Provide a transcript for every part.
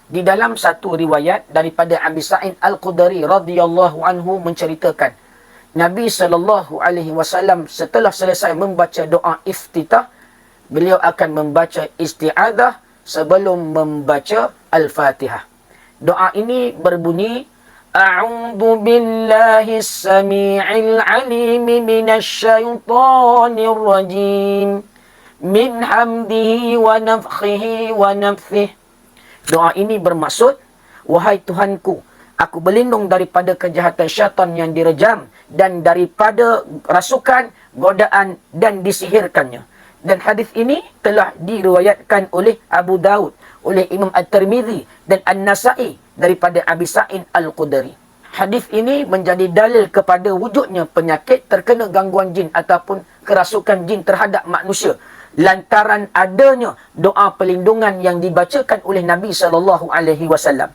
Di dalam satu riwayat daripada Abi Sa'id Al-Khudri radhiyallahu anhu menceritakan, Nabi SAW setelah selesai membaca doa iftitah, beliau akan membaca isti'adzah sebelum membaca Al-Fatihah. Doa ini berbunyi, A'udzu billahi as-sami'il 'alim minasy syaithanir rajim min hamdihi wa nafthihi wa nafthihi. Doa ini bermaksud, wahai Tuhanku, aku berlindung daripada kejahatan syaitan yang direjam dan daripada rasukan, godaan dan disihirkannya. Dan hadis ini telah diriwayatkan oleh Abu Daud, oleh Imam At-Tirmizi dan An-Nasa'i daripada Abi Sa'id Al-Khudri. Hadis ini menjadi dalil kepada wujudnya penyakit terkena gangguan jin ataupun kerasukan jin terhadap manusia, lantaran adanya doa perlindungan yang dibacakan oleh Nabi SAW.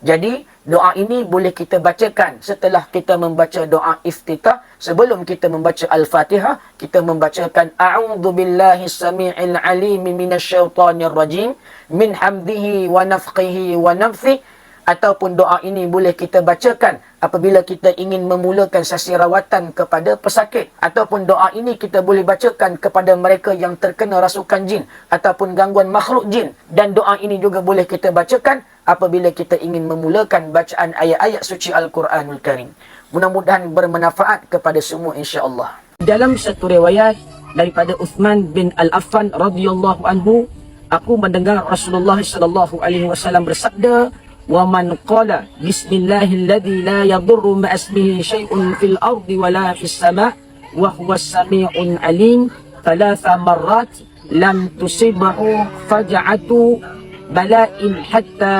Jadi, doa ini boleh kita bacakan setelah kita membaca doa iftitah. Sebelum kita membaca Al-Fatihah, kita membacakan A'udzu billahi as-sami'il 'alim minasy syaithanir rajim min hamdihi wa nafthihi wa nafthihi. Ataupun doa ini boleh kita bacakan apabila kita ingin memulakan sesi rawatan kepada pesakit. Ataupun doa ini kita boleh bacakan kepada mereka yang terkena rasukan jin ataupun gangguan makhluk jin. Dan doa ini juga boleh kita bacakan apabila kita ingin memulakan bacaan ayat-ayat suci Al-Quranul Karim. Mudah-mudahan bermanfaat kepada semua, insya-Allah. Dalam satu riwayat daripada Uthman bin Al-Affan radhiyallahu anhu, aku mendengar Rasulullah SAW bersabda, وَمَنْ قَالَ بِسْمِ اللَّهِ الَّذِي لَا يَضُرُّ مَعَ اسْمِهِ شَيْءٌ فِي الْأَرْضِ وَلَا فِي السَّمَاءِ وَهُوَ السَّمِيعُ الْعَلِيمُ ثَلَاثَ مَرَّاتٍ لَمْ تُصِبْهُ فَجْعَةُ بَلَاءٍ حَتَّى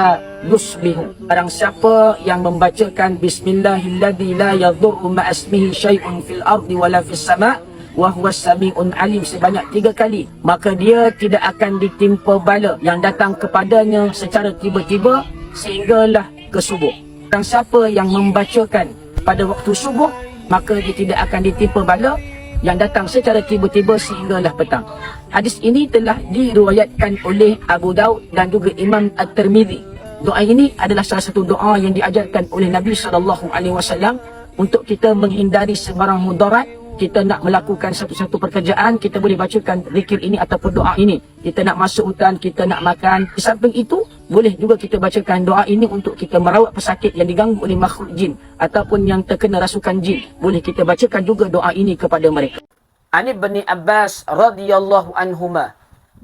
يُصْبِحُ. Barang siapa yang membacakan Bismillahilladzi la yadurru ma'a ismihi syai'un fil ardi wala fis sama' wa huwas sami'un alim sebanyak 3 kali, maka dia tidak akan ditimpa bala yang datang kepadanya secara tiba-tiba sehinggalah ke subuh. Dan siapa yang membacakan pada waktu subuh, maka dia tidak akan ditimpa bala yang datang secara tiba-tiba sehinggalah petang. Hadis ini telah diriwayatkan oleh Abu Daud dan juga Imam At-Tirmizi. Doa ini adalah salah satu doa yang diajarkan oleh Nabi SAW untuk kita menghindari sebarang mudarat. Kita nak melakukan satu-satu pekerjaan, kita boleh bacakan zikir ini ataupun doa ini. Kita nak masuk hutan, kita nak makan. Di samping itu, boleh juga kita bacakan doa ini untuk kita merawat pesakit yang diganggu oleh makhluk jin ataupun yang terkena rasukan jin. Boleh kita bacakan juga doa ini kepada mereka. Ani bin Abbas radhiyallahu anhuma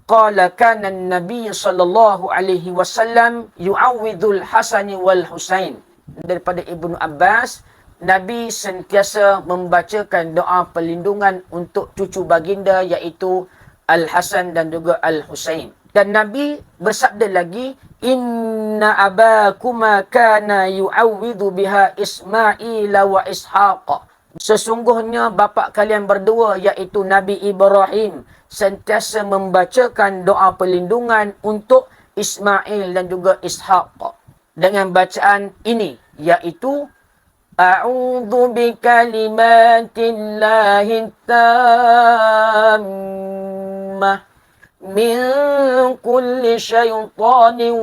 qala kana an-nabiy sallallahu alaihi wasallam yu'awwidul Hasan wal Husain. Daripada Ibnu Abbas, Nabi sentiasa membacakan doa perlindungan untuk cucu baginda iaitu Al-Hasan dan juga Al-Husain. Dan Nabi bersabda lagi, Inna abakuma kana yu'awwidhu biha Ismail wa Ishaq. Sesungguhnya bapa kalian berdua iaitu Nabi Ibrahim sentiasa membacakan doa perlindungan untuk Ismail dan juga Ishaq. Dengan bacaan ini iaitu A'udzu bikalimatillahi tammah min kulli syaitanin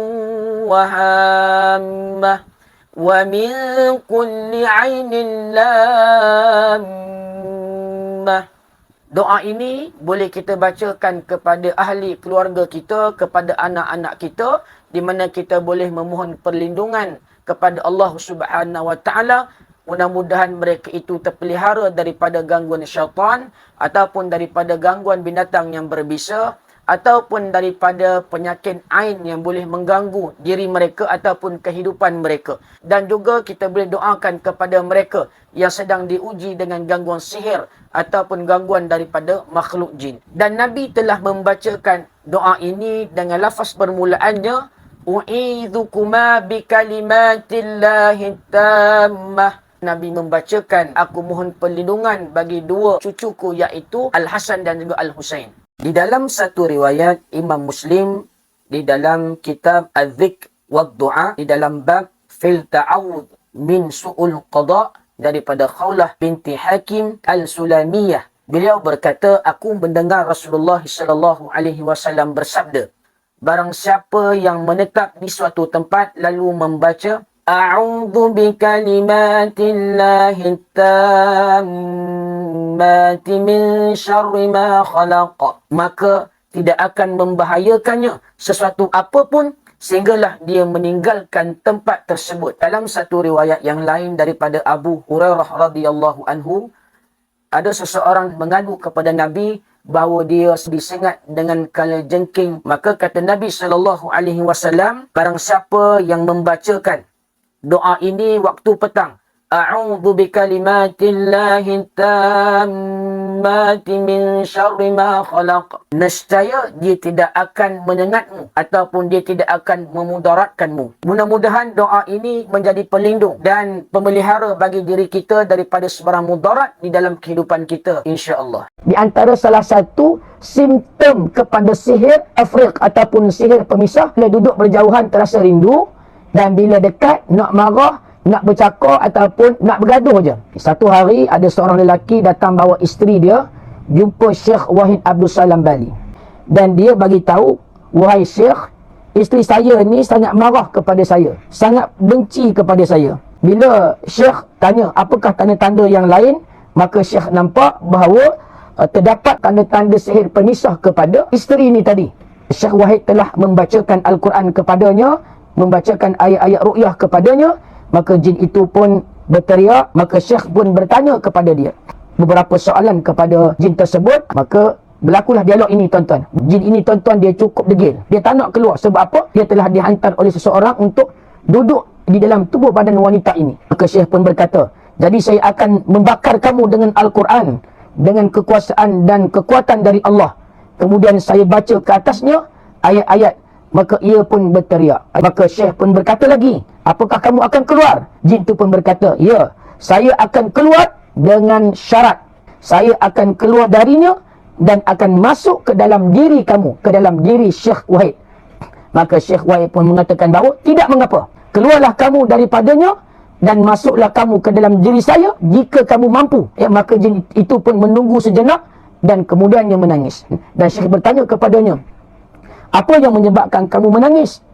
wa hammah wa min kulli 'ainin lammah. Doa ini boleh kita bacakan kepada ahli keluarga kita, kepada anak-anak kita, di mana kita boleh memohon perlindungan kepada Allah Subhanahu wa taala. Mudah-mudahan mereka itu terpelihara daripada gangguan syaitan ataupun daripada gangguan binatang yang berbisa ataupun daripada penyakit ain yang boleh mengganggu diri mereka ataupun kehidupan mereka. Dan juga kita boleh doakan kepada mereka yang sedang diuji dengan gangguan sihir ataupun gangguan daripada makhluk jin. Dan Nabi telah membacakan doa ini dengan lafaz permulaannya, U'idhukuma bikalimatillahi tammah. Nabi membacakan, aku mohon perlindungan bagi dua cucuku iaitu Al-Hasan dan juga Al-Husain. Di dalam satu riwayat Imam Muslim, di dalam kitab Az-Zikr wa Du'a, di dalam bab fil ta'awud min su'ul qada, daripada Khawlah binti Hakim Al-Sulamiyah, beliau berkata, aku mendengar Rasulullah SAW bersabda, barang siapa yang menetap di suatu tempat lalu membaca A'udzu bikalimatillahi tammati min syarri ma khalaq, maka tidak akan membahayakannya sesuatu apapun sehinggalah dia meninggalkan tempat tersebut. Dalam satu riwayat yang lain daripada Abu Hurairah radhiyallahu anhu, ada seseorang mengadu kepada Nabi bahawa dia disengat dengan kalajengking. Maka kata Nabi SAW, barang siapa yang membacakan doa ini waktu petang, A'udzu bikalimatillahi tammati min syarri ma khalaq, nescaya dia tidak akan menyengatmu ataupun dia tidak akan memudaratkanmu. Mudah-mudahan doa ini menjadi pelindung dan pemelihara bagi diri kita daripada sebarang mudarat di dalam kehidupan kita, insya-Allah. Di antara salah satu simptom kepada sihir afriq ataupun sihir pemisah, bila duduk berjauhan terasa rindu, dan bila dekat nak marah, nak bercakap ataupun nak bergaduh je. Satu hari ada seorang lelaki datang bawa isteri dia jumpa Syekh Wahid Abdul Salam Bali. Dan dia bagi tahu, wahai Syekh, isteri saya ni sangat marah kepada saya, sangat benci kepada saya. Bila Syekh tanya apakah tanda-tanda yang lain, maka Syekh nampak bahawa terdapat tanda-tanda sihir pemisah kepada isteri ni tadi. Syekh Wahid telah membacakan Al-Quran kepadanya, membacakan ayat-ayat ruqyah kepadanya, maka jin itu pun berteriak. Maka Syekh pun bertanya kepada dia beberapa soalan kepada jin tersebut. Maka berlakulah dialog ini, tuan-tuan. Jin ini, tuan-tuan, dia cukup degil. Dia tak nak keluar. Sebab apa? Dia telah dihantar oleh seseorang untuk duduk di dalam tubuh badan wanita ini. Maka Syekh pun berkata, jadi saya akan membakar kamu dengan Al-Quran, dengan kekuasaan dan kekuatan dari Allah. Kemudian saya baca ke atasnya ayat-ayat. Maka ia pun berteriak. Maka Syekh pun berkata lagi, apakah kamu akan keluar? Jin itu pun berkata, ya, saya akan keluar dengan syarat. Saya akan keluar darinya dan akan masuk ke dalam diri kamu, ke dalam diri Syekh Wahid. Maka Syekh Wahid pun mengatakan bahawa tidak mengapa. Keluarlah kamu daripadanya dan masuklah kamu ke dalam diri saya jika kamu mampu. Ya, maka jin itu pun menunggu sejenak dan kemudian dia menangis. Dan Syekh bertanya kepadanya, apa yang menyebabkan kamu menangis?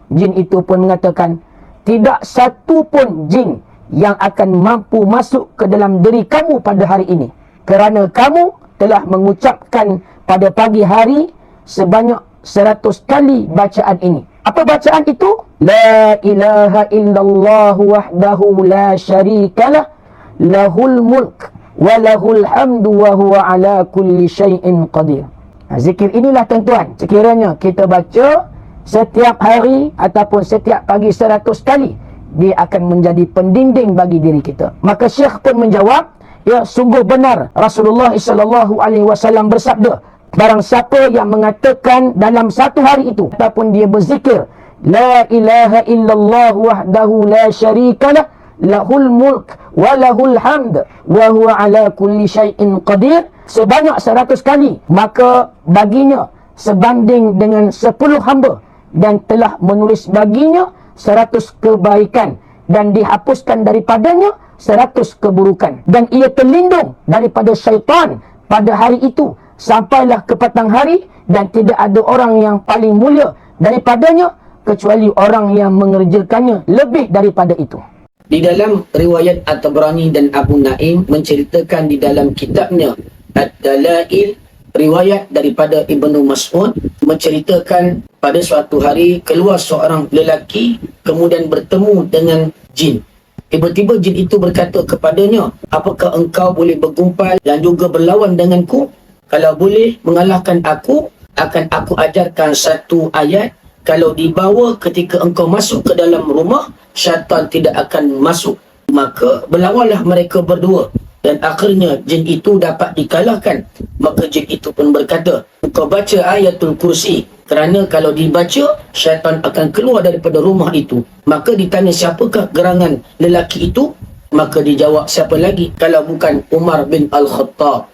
Jin itu pun mengatakan, tidak satu pun jin yang akan mampu masuk ke dalam diri kamu pada hari ini, kerana kamu telah mengucapkan pada pagi hari sebanyak 100 kali bacaan ini. Apa bacaan itu? La ilaha illallah wahdahu la syarikalah, lahul mulk wa lahul hamdu wa huwa ala kulli syai'in qadir. Zikir inilah, tuan-tuan, sekiranya kita baca setiap hari ataupun setiap pagi 100 kali, dia akan menjadi pendinding bagi diri kita. Maka Syekh pun menjawab, ya, sungguh benar Rasulullah SAW bersabda, barang siapa yang mengatakan dalam satu hari itu ataupun dia berzikir la ilaha illallah wahdahu la syarikalah, lahul mulk wa lahul hamd wa huwa ala kulli syai'in qadir, sebanyak 100 kali, maka baginya sebanding dengan 10 hamba dan telah menulis baginya 100 kebaikan dan dihapuskan daripadanya 100 keburukan, dan ia terlindung daripada syaitan pada hari itu sampailah ke petang hari, dan tidak ada orang yang paling mulia daripadanya kecuali orang yang mengerjakannya lebih daripada itu. Di dalam riwayat At-Tabrani dan Abu Naim menceritakan di dalam kitabnya Ad-Dalail, riwayat daripada Ibnu Mas'ud menceritakan pada suatu hari keluar seorang lelaki kemudian bertemu dengan jin. Tiba-tiba jin itu berkata kepadanya, apakah engkau boleh bergumpal dan juga berlawan denganku? Kalau boleh mengalahkan aku, akan aku ajarkan satu ayat. Kalau dibawa ketika engkau masuk ke dalam rumah, syaitan tidak akan masuk. Maka berlawanlah mereka berdua. Dan akhirnya jin itu dapat dikalahkan. Maka jin itu pun berkata, engkau baca ayatul kursi, kerana kalau dibaca, syaitan akan keluar daripada rumah itu. Maka ditanya siapakah gerangan lelaki itu? Maka dijawab, siapa lagi kalau bukan Umar bin Al-Khattab.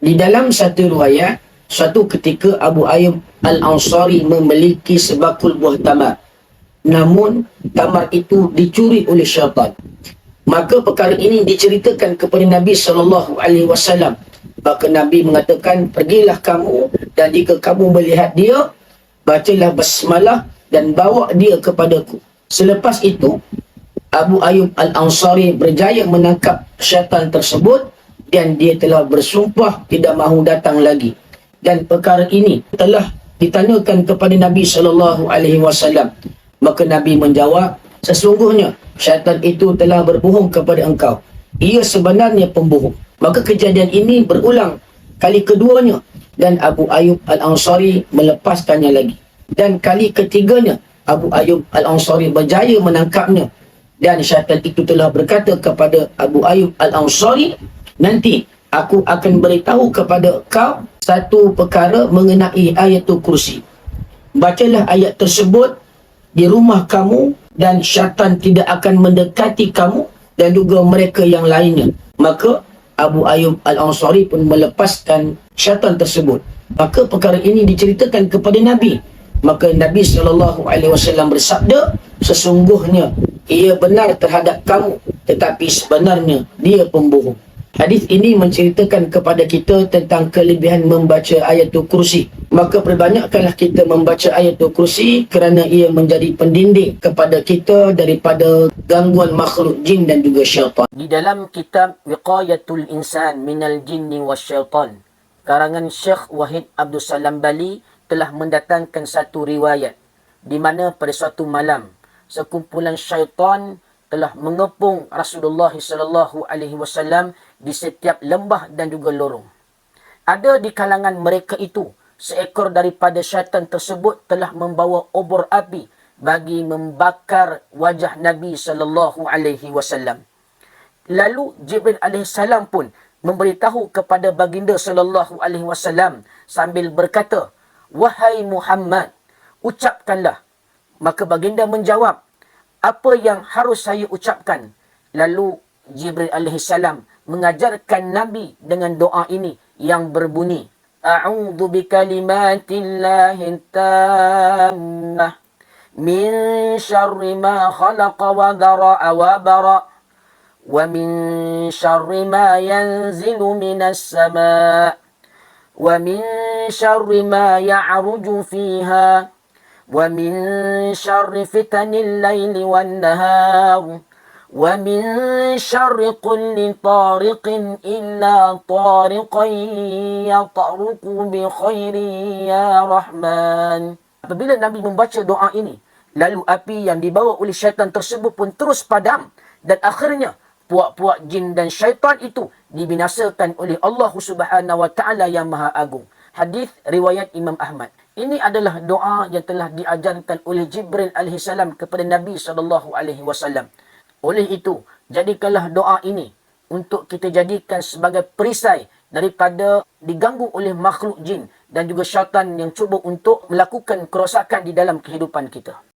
Di dalam satu riwayat, suatu ketika Abu Ayyub Al-Ansari memiliki sebakul buah tamar. Namun tamar itu dicuri oleh syaitan. Maka perkara ini diceritakan kepada Nabi SAW. Maka Nabi mengatakan, pergilah kamu dan jika kamu melihat dia, bacalah basmalah dan bawa dia kepadaku. Selepas itu, Abu Ayyub Al-Ansari berjaya menangkap syaitan tersebut dan dia telah bersumpah tidak mahu datang lagi. Dan perkara ini telah ditanyakan kepada Nabi SAW. Maka Nabi menjawab, sesungguhnya syaitan itu telah berbohong kepada engkau. Ia sebenarnya pembohong. Maka kejadian ini berulang kali keduanya dan Abu Ayyub Al-Ansari melepaskannya lagi. Dan kali ketiganya, Abu Ayyub Al-Ansari berjaya menangkapnya. Dan syaitan itu telah berkata kepada Abu Ayyub Al-Ansari, nanti aku akan beritahu kepada kau satu perkara mengenai ayatul kursi. Bacalah ayat tersebut di rumah kamu dan syaitan tidak akan mendekati kamu dan juga mereka yang lainnya. Maka Abu Ayyub Al-Ansari pun melepaskan syaitan tersebut. Maka perkara ini diceritakan kepada Nabi. Maka Nabi SAW bersabda, sesungguhnya ia benar terhadap kamu, tetapi sebenarnya dia pembohong. Hadis ini menceritakan kepada kita tentang kelebihan membaca ayatul kursi. Maka perbanyakkanlah kita membaca ayatul kursi kerana ia menjadi pendinding kepada kita daripada gangguan makhluk jin dan juga syaitan. Di dalam kitab Wiqayatul Insan Minal Jinni Wasyaitan, karangan Syekh Wahid Abdul Salam Bali telah mendatangkan satu riwayat di mana pada suatu malam sekumpulan syaitan telah mengepung Rasulullah SAW di setiap lembah dan juga lorong. Ada di kalangan mereka itu seekor daripada syaitan tersebut telah membawa obor api bagi membakar wajah Nabi SAW. Lalu Jibril alaihissalam pun memberitahu kepada baginda SAW sambil berkata, wahai Muhammad, ucapkanlah. Maka baginda menjawab, apa yang harus saya ucapkan? Lalu Jibril alaihissalam mengajarkan Nabi dengan doa ini yang berbunyi, A'udzu bikalimatillahi tammah min syarri ma khalaqa wa dhara'a wa bara' wa min syarri ma yanzilu minas sama' wa min syarri ma ya'ruju fiha wa min syarri fitanil laili wan nahar wa min syarri kulli tariqin illa tariqan yatruku bi khairin ya Rahman. Apabila Nabi membaca doa ini, lalu api yang dibawa oleh syaitan tersebut pun terus padam dan akhirnya puak-puak jin dan syaitan itu dibinasakan oleh Allah Subhanahu wa taala yang Maha Agung. Hadis riwayat Imam Ahmad. Ini adalah doa yang telah diajarkan oleh Jibril alaihissalam kepada Nabi SAW. Oleh itu, jadikanlah doa ini untuk kita jadikan sebagai perisai daripada diganggu oleh makhluk jin dan juga syaitan yang cuba untuk melakukan kerosakan di dalam kehidupan kita.